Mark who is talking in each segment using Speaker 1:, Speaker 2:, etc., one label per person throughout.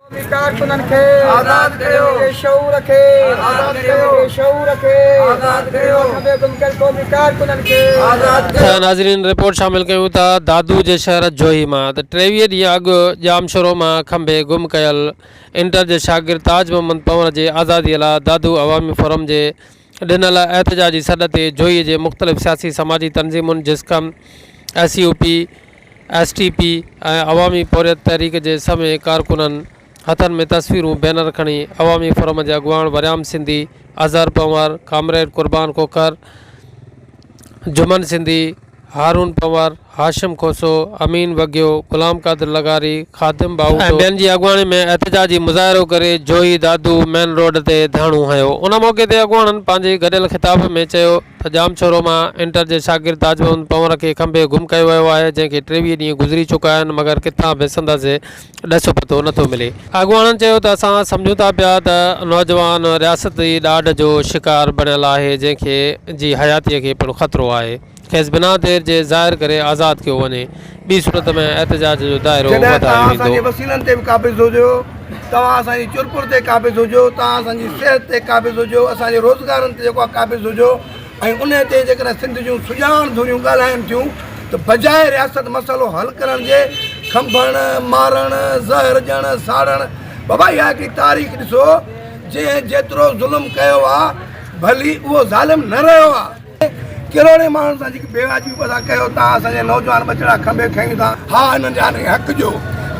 Speaker 1: कारकुनन खे
Speaker 2: आज़ाद कयो,
Speaker 1: ये शऊर खे
Speaker 2: आज़ाद कयो,
Speaker 1: ये शऊर खे
Speaker 2: आज़ाद कयो,
Speaker 1: खंबे गुम कयल क़ौमी कारकुनन खे
Speaker 2: आज़ाद कयो।
Speaker 3: नाज़रीन रिपोर्ट शामिल कयूं था दादू जे शहर जोही मां त 23 ॾींहं अॻु जामशोरो मां खंबे गुम कयल इंटर जे शागिर्द ताज मोहम्मद पंवर जे आज़ादीअ लाइ दादू अवामी फोरम जे ॾिनल एहतजाजी सॾ ते जोही जे मुख़्तलिफ़ सियासी समाजी तंज़ीमुनि जिस्कम SUP STP ऐं अवामी पोरियत तहरीक जे समेत कारकुननि हथनि में तस्वीरूं बैनर खणी अवामी फोरम जे अॻुवाण वरियाम सिंधी अज़हर पंवर कामरेड कुर्बान कोकर जुमन सिंधी हारून पंवर हाशिम खोसो अमीन वगियो गुलाम कादिर लगारी खादिम बाऊ ऐं ॿियनि जी अॻुवाणी में एहतजाजी मुज़ाहिरो करे जोही दादू मेन रोड ते धाणो हयो। उन मौक़े ते अॻुवाणनि पंहिंजे गॾियल ख़िताब में चयो त जामशोरो मां इंटर जे शागिर्द ताज मोहम्मद पंवर खे खंबे गुम कयो वियो आहे जंहिंखे 23 ॾींहं गुज़री चुका आहिनि मगर किथां बि संदसि ॾसो पतो नथो मिले। अॻुवाणनि चयो त असां सम्झूं था पिया त नौजवान रियासती ॾाढ जो शिकार बणियल आहे जंहिंखे जी हयातीअ खे पिणु ख़तरो आहे खेसि बिना देर जे ज़ाहिर करे आज़ाद कयो वञे। ॿी सूरत में एहतजाज जो दायरो वधायो वेंदो।
Speaker 2: वसीलनि ते बि क़ाबिज़ हुजो, तव्हां असांजी चुरपुर ते क़ाबिज़ हुजो, तव्हां असांजी सिहत ते क़ाबिज़ हुजो, असांजे रोज़गारनि ते जेको आहे क़ाबिज़ हुजो ऐं उन ते जेकॾहिं सिंध जूं सुञाण धुरियूं ॻाल्हाइनि थियूं त बजाए रियासत मसइलो हल करण जे खंभण मारण ज़हर ॾियणु साड़णु बाबा इहा हिकिड़ी तारीख़ ॾिसो जंहिं जेतिरो ज़ुल्म कयो आहे भली उहो ज़ालिम न रहियो आहे। कहिड़े माण्हुनि सां जेकी बेवाजी था कयो तव्हां असांजे नौजवान बचड़ा खंबे खयूं था। हा हिननि जा हक़ जो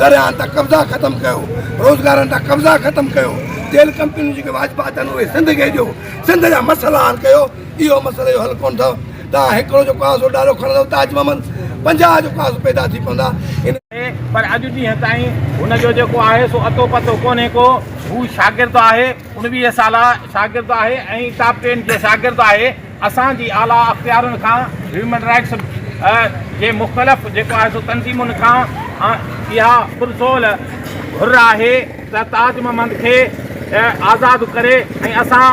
Speaker 2: दरियाहनि तां कब्ज़ा ख़तमु कयो, रोज़गारनि तां कब्ज़ा ख़तमु कयो, तेल कंपनियूं जेके वाजिबा अथनि उहे सिंध खे ॾियो, सिंध जा मसइला हल कयो। इहो मसइले जो हल कोन अथव। तव्हां हिकिड़ो जेको आहे सो ॾाढो खणंदव ताज मोहम्मद 50 जेको आहे पैदा थी पवंदा
Speaker 4: पर अॼु ॾींहं ताईं हुनजो जेको आहे सो अतो पतो कोन्हे को। हू शागिर्द आहे 19 साला शागिर्द आहे ऐं टॉप 10 जो शागिर्द आहे। असांजी आला अख़्तियारुनि खां ह्यूमन राइट्स जे मुख़्तलिफ़ जेको आहे सो तंज़ीमुनि खां इहा पुरसोल घुर आहे त ताज मोहम्मद खे आज़ादु करे ऐं असां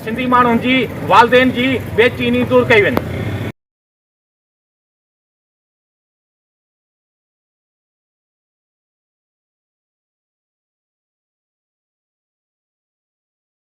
Speaker 4: सिंधी माण्हुनि जी वालदेन जी बेचैनी दूर कई वञे।